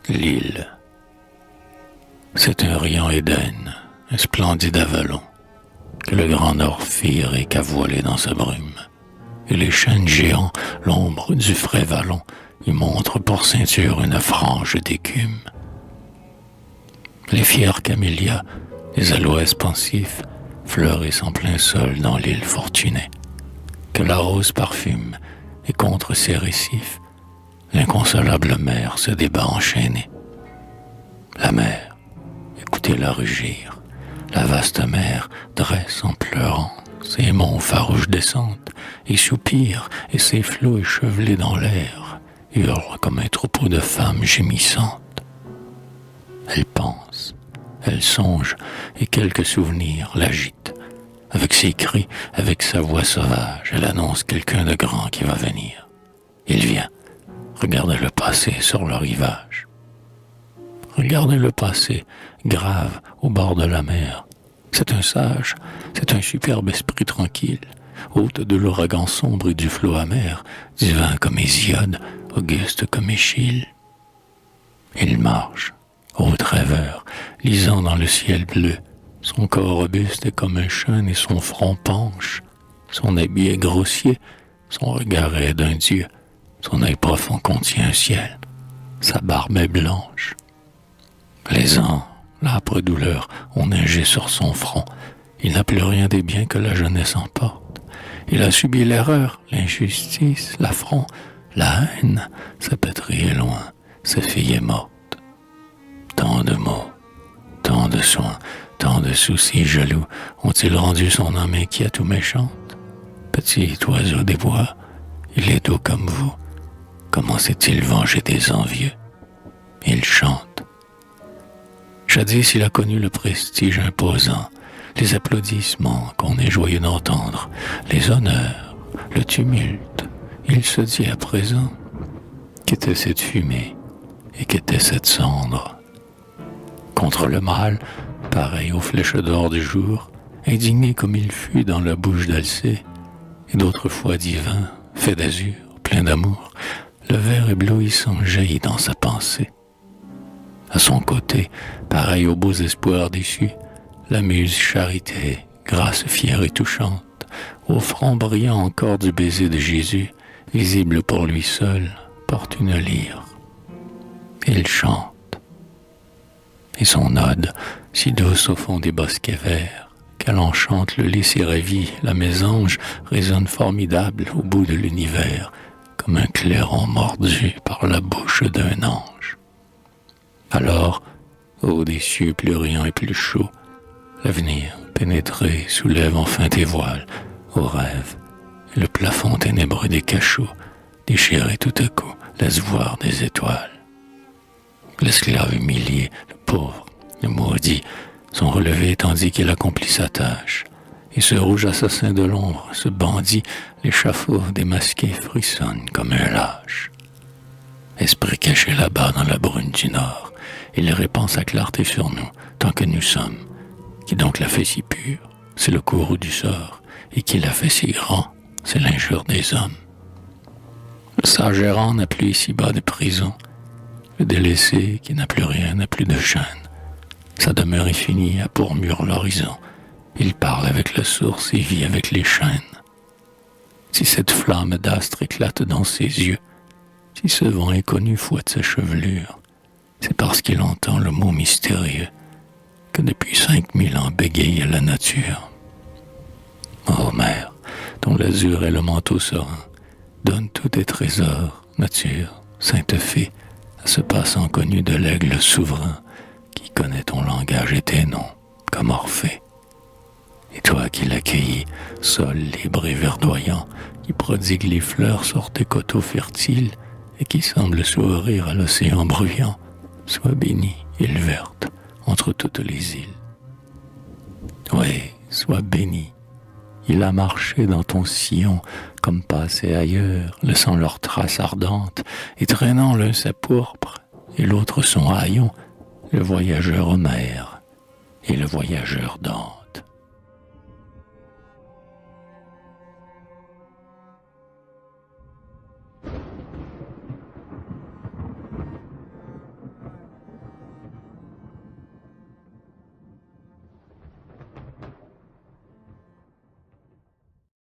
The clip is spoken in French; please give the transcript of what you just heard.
L'île. C'est un riant Éden, un splendide Avalon, que le grand nord féerique a voilé dans sa brume. Et les chênes géants, l'ombre du frais vallon, y montrent pour ceinture une frange d'écume. Les fiers camélias, les aloès pensifs, fleurissent en plein sol dans l'île fortunée, que la rose parfume, et contre ses récifs, l'inconsolable mer se débat enchaînée. La mer, écoutez-la rugir, la vaste mer dresse en pleurant ses monts farouches descentes, et soupire, et ses flots échevelés dans l'air hurlent comme un troupeau de femmes gémissantes. Elle pense, elle songe, et quelques souvenirs l'agitent. Avec ses cris, avec sa voix sauvage, elle annonce quelqu'un de grand qui va venir. Il vient. Regardez le passé sur le rivage. Regardez le passé, grave, au bord de la mer. C'est un sage, c'est un superbe esprit tranquille, hôte de l'ouragan sombre et du flot amer, divin comme Hésiode, auguste comme Échille. Il marche, haute rêveur, lisant dans le ciel bleu. Son corps robuste est comme un chêne et son front penche. Son habit est grossier, son regard est d'un dieu. Son œil profond contient un ciel. Sa barbe est blanche. Les ans, l'âpre douleur, ont neigé sur son front. Il n'a plus rien des biens que la jeunesse emporte. Il a subi l'erreur, l'injustice, l'affront, la haine. Sa patrie est loin, sa fille est morte. Tant de maux, tant de soins, tant de soucis jaloux ont-ils rendu son âme inquiète ou méchante. Petit oiseau des bois, il est doux comme vous. Comment s'est-il vengé des envieux? Il chante. Jadis, il a connu le prestige imposant, les applaudissements qu'on est joyeux d'entendre, les honneurs, le tumulte. Il se dit à présent, qu'était cette fumée et qu'était cette cendre? Contre le mal, pareil aux flèches d'or du jour, indigné comme il fut dans la bouche d'Alcée, et d'autres fois divin, fait d'azur, plein d'amour, le ver éblouissant jaillit dans sa pensée. À son côté, pareil aux beaux espoirs déçus, la muse charité, grâce fière et touchante, au front brillant encore du baiser de Jésus, visible pour lui seul, porte une lyre. Il chante. Et son ode, si douce au fond des bosquets verts, qu'elle enchante le lys si ravi, la mésange résonne formidable au bout de l'univers, comme un clairon mordu par la bouche d'un ange. Alors, ô des cieux plus riants et plus chauds, l'avenir, pénétré, soulève enfin tes voiles, au rêve, et le plafond ténébreux des cachots, déchiré tout à coup, laisse voir des étoiles. L'esclave humilié, le pauvre, le maudit, sont relevés tandis qu'il accomplit sa tâche. Et ce rouge assassin de l'ombre, ce bandit, l'échafaud démasqué frissonne comme un lâche. Esprit caché là-bas dans la brume du nord, il répand sa clarté sur nous, tant que nous sommes. Qui donc l'a fait si pur? C'est le courroux du sort. Et qui l'a fait si grand? C'est l'injure des hommes. Le sage errant n'a plus ici-bas de prison. Le délaissé, qui n'a plus rien, n'a plus de chaîne. Sa demeure est finie, a pour mur l'horizon. Il parle avec la source et vit avec les chênes. Si cette flamme d'astre éclate dans ses yeux, si ce vent inconnu fouette sa chevelure, c'est parce qu'il entend le mot mystérieux que depuis 5000 ans bégaye la nature. Ô mer, dont l'azur est le manteau serein, donne tous tes trésors, nature, sainte fée, à ce passant connu de l'aigle souverain qui connaît ton langage et tes noms, comme Orphée. Et toi qui l'accueillis, sol libre et verdoyant, qui prodigue les fleurs sur tes coteaux fertiles et qui semble sourire à l'océan bruyant, sois béni, île verte, entre toutes les îles. Oui, sois béni. Il a marché dans ton sillon comme passé ailleurs, laissant leurs traces ardentes et traînant l'un sa pourpre et l'autre son haillon, le voyageur Homère et le voyageur d'or.